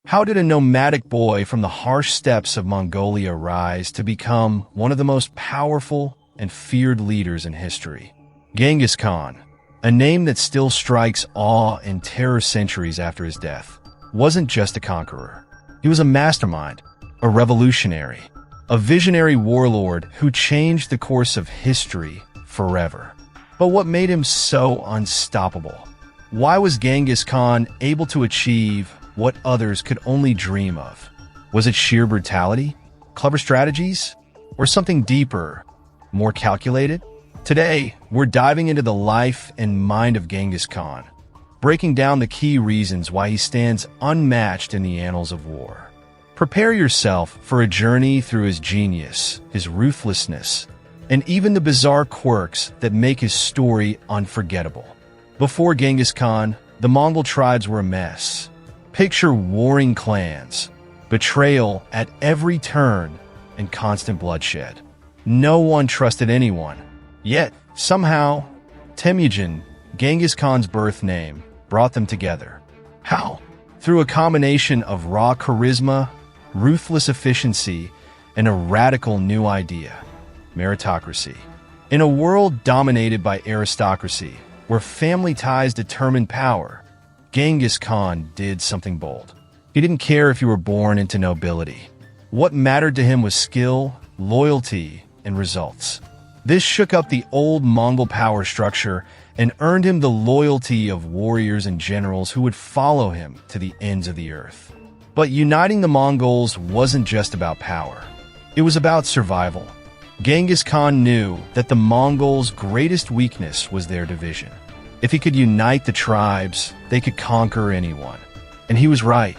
How did a nomadic boy from the harsh steppes of Mongolia rise to become one of the most powerful and feared leaders in history? Genghis Khan, a name that still strikes awe and terror centuries after his death, wasn't just a conqueror. He was a mastermind, a revolutionary, a visionary warlord who changed the course of history forever. But what made him so unstoppable? Why was Genghis Khan able to achieve what others could only dream of? Was it sheer brutality, clever strategies, or something deeper, more calculated? Today, we're diving into the life and mind of Genghis Khan, breaking down the key reasons why he stands unmatched in the annals of war. Prepare yourself for a journey through his genius, his ruthlessness, and even the bizarre quirks that make his story unforgettable. Before Genghis Khan, the Mongol tribes were a mess. Picture warring clans, betrayal at every turn, and constant bloodshed. No one trusted anyone. Yet, somehow, Temujin, Genghis Khan's birth name, brought them together. How? Through a combination of raw charisma, ruthless efficiency, and a radical new idea: meritocracy. In a world dominated by aristocracy, where family ties determined power, Genghis Khan did something bold. He didn't care if you were born into nobility. What mattered to him was skill, loyalty, and results. This shook up the old Mongol power structure and earned him the loyalty of warriors and generals who would follow him to the ends of the earth. But uniting the Mongols wasn't just about power. It was about survival. Genghis Khan knew that the Mongols' greatest weakness was their division. If he could unite the tribes, they could conquer anyone. And he was right.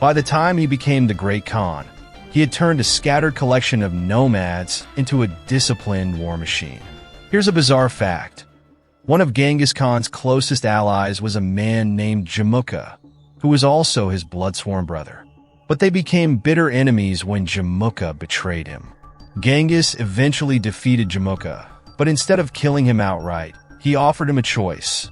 By the time he became the Great Khan, he had turned a scattered collection of nomads into a disciplined war machine. Here's a bizarre fact. One of Genghis Khan's closest allies was a man named Jamukha, who was also his blood-sworn brother. But they became bitter enemies when Jamukha betrayed him. Genghis eventually defeated Jamukha, but instead of killing him outright, he offered him a choice: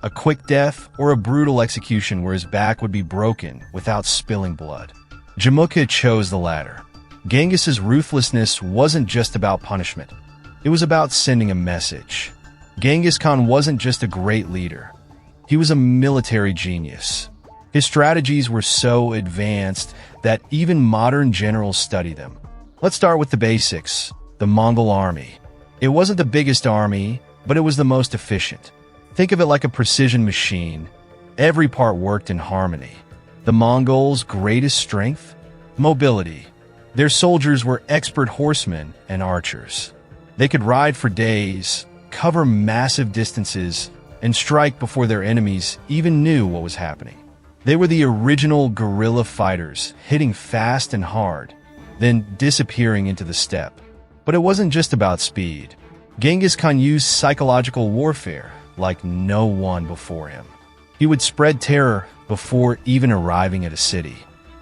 a quick death or a brutal execution where his back would be broken without spilling blood. Jamukha chose the latter. Genghis's ruthlessness wasn't just about punishment. It was about sending a message. Genghis Khan wasn't just a great leader. He was a military genius. His strategies were so advanced that even modern generals study them. Let's start with the basics: the Mongol army. It wasn't the biggest army, but it was the most efficient. Think of it like a precision machine. Every part worked in harmony. The Mongols' greatest strength? Mobility. Their soldiers were expert horsemen and archers. They could ride for days, cover massive distances, and strike before their enemies even knew what was happening. They were the original guerrilla fighters, hitting fast and hard, then disappearing into the steppe. But it wasn't just about speed. Genghis Khan used psychological warfare like no one before him. He would spread terror before even arriving at a city.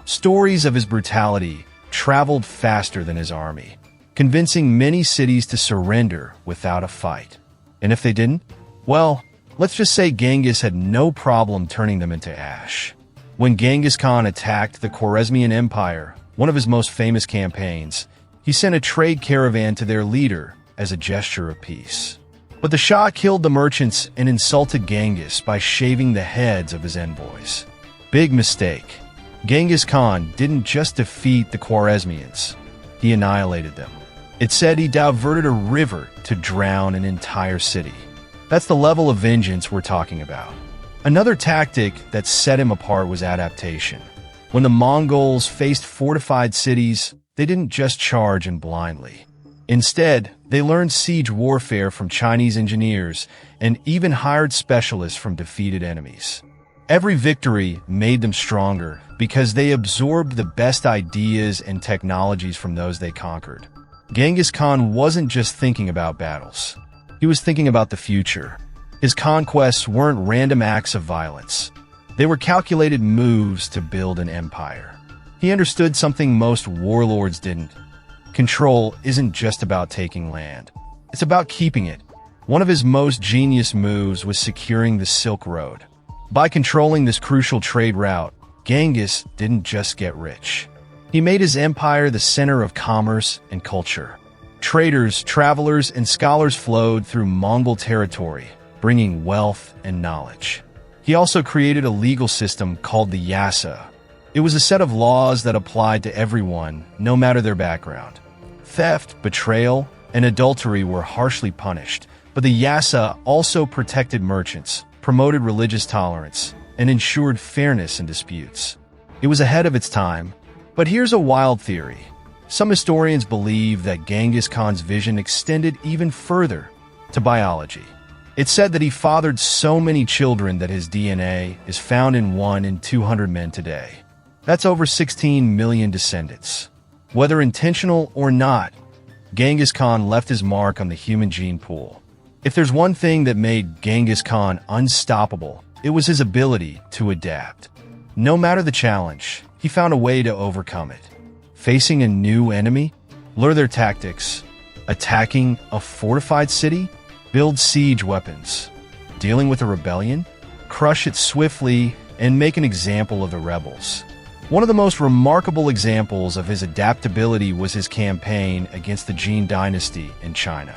Stories of his brutality traveled faster than his army, convincing many cities to surrender without a fight. And if they didn't, well, let's just say Genghis had no problem turning them into ash. When Genghis Khan attacked the Khwarezmian Empire, one of his most famous campaigns, he sent a trade caravan to their leader as a gesture of peace. But the Shah killed the merchants and insulted Genghis by shaving the heads of his envoys. Big mistake. Genghis Khan didn't just defeat the Khwarezmians, he annihilated them. It said he diverted a river to drown an entire city. That's the level of vengeance we're talking about. Another tactic that set him apart was adaptation. When the Mongols faced fortified cities, they didn't just charge in blindly. Instead, they learned siege warfare from Chinese engineers and even hired specialists from defeated enemies. Every victory made them stronger because they absorbed the best ideas and technologies from those they conquered. Genghis Khan wasn't just thinking about battles. He was thinking about the future. His conquests weren't random acts of violence. They were calculated moves to build an empire. He understood something most warlords didn't. Control isn't just about taking land. It's about keeping it. One of his most genius moves was securing the Silk Road. By controlling this crucial trade route, Genghis didn't just get rich. He made his empire the center of commerce and culture. Traders, travelers, and scholars flowed through Mongol territory, bringing wealth and knowledge. He also created a legal system called the Yasa. It was a set of laws that applied to everyone, no matter their background. Theft, betrayal, and adultery were harshly punished, but the Yasa also protected merchants, promoted religious tolerance, and ensured fairness in disputes. It was ahead of its time, but here's a wild theory. Some historians believe that Genghis Khan's vision extended even further to biology. It's said that he fathered so many children that his DNA is found in 1 in 200 men today. That's over 16 million descendants. Whether intentional or not, Genghis Khan left his mark on the human gene pool. If there's one thing that made Genghis Khan unstoppable, it was his ability to adapt. No matter the challenge, he found a way to overcome it. Facing a new enemy, learn their tactics, attacking a fortified city, build siege weapons, dealing with a rebellion, crush it swiftly, and make an example of the rebels. One of the most remarkable examples of his adaptability was his campaign against the Jin dynasty in China.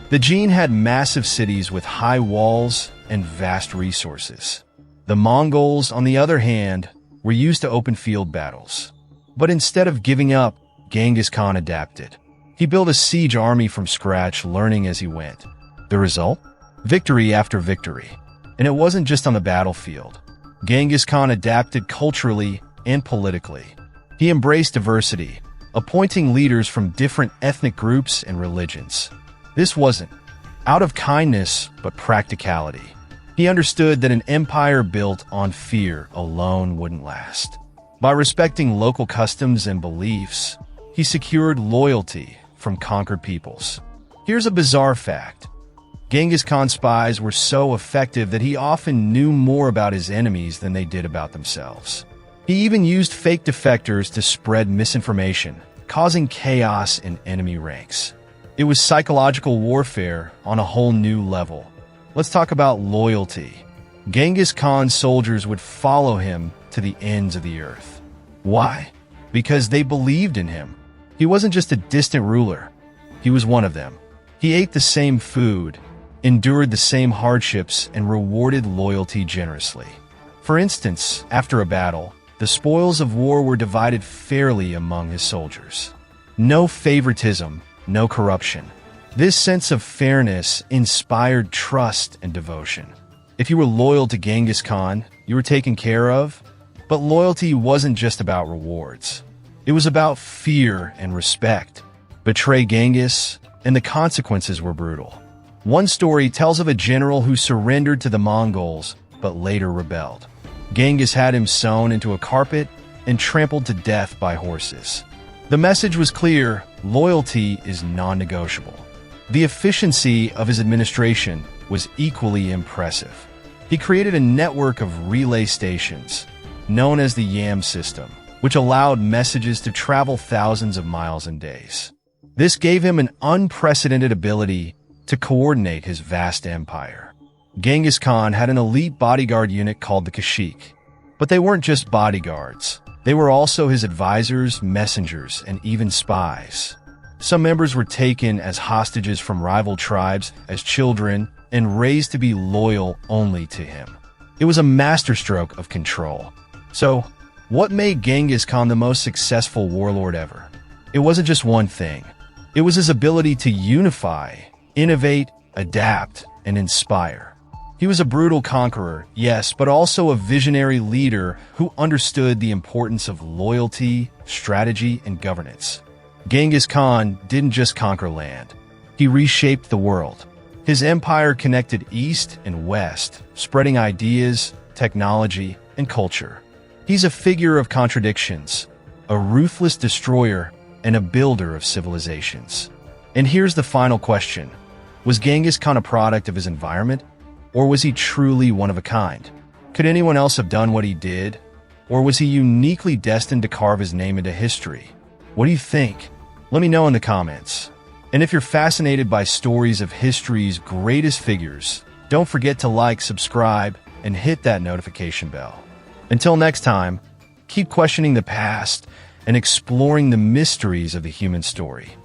The Jin had massive cities with high walls and vast resources. The Mongols, on the other hand, were used to open field battles. But instead of giving up, Genghis Khan adapted. He built a siege army from scratch, learning as he went. The result? Victory after victory. And it wasn't just on the battlefield. Genghis Khan adapted culturally and politically. He embraced diversity, appointing leaders from different ethnic groups and religions. This wasn't out of kindness, but practicality. He understood that an empire built on fear alone wouldn't last. By respecting local customs and beliefs, he secured loyalty from conquered peoples. Here's a bizarre fact. Genghis Khan's spies were so effective that he often knew more about his enemies than they did about themselves. He even used fake defectors to spread misinformation, causing chaos in enemy ranks. It was psychological warfare on a whole new level. Let's talk about loyalty. Genghis Khan's soldiers would follow him to the ends of the earth. Why? Because they believed in him. He wasn't just a distant ruler. He was one of them. He ate the same food, endured the same hardships, and rewarded loyalty generously. For instance, after a battle, the spoils of war were divided fairly among his soldiers. No favoritism, no corruption. This sense of fairness inspired trust and devotion. If you were loyal to Genghis Khan, you were taken care of. But loyalty wasn't just about rewards. It was about fear and respect. Betray Genghis, and the consequences were brutal. One story tells of a general who surrendered to the Mongols, but later rebelled. Genghis had him sewn into a carpet and trampled to death by horses. The message was clear: loyalty is non-negotiable. The efficiency of his administration was equally impressive. He created a network of relay stations, known as the Yam system, which allowed messages to travel thousands of miles in days. This gave him an unprecedented ability to coordinate his vast empire. Genghis Khan had an elite bodyguard unit called the Kashik. But they weren't just bodyguards. They were also his advisors, messengers, and even spies. Some members were taken as hostages from rival tribes as children and raised to be loyal only to him. It was a masterstroke of control. So, what made Genghis Khan the most successful warlord ever? It wasn't just one thing. It was his ability to unify, innovate, adapt, and inspire. He was a brutal conqueror, yes, but also a visionary leader who understood the importance of loyalty, strategy, and governance. Genghis Khan didn't just conquer land. He reshaped the world. His empire connected east and west, spreading ideas, technology, and culture. He's a figure of contradictions, a ruthless destroyer, and a builder of civilizations. And here's the final question. Was Genghis Khan a product of his environment, or was he truly one of a kind? Could anyone else have done what he did, or was he uniquely destined to carve his name into history? What do you think? Let me know in the comments. And if you're fascinated by stories of history's greatest figures, don't forget to like, subscribe, and hit that notification bell. Until next time, Keep questioning the past and exploring the mysteries of the human story.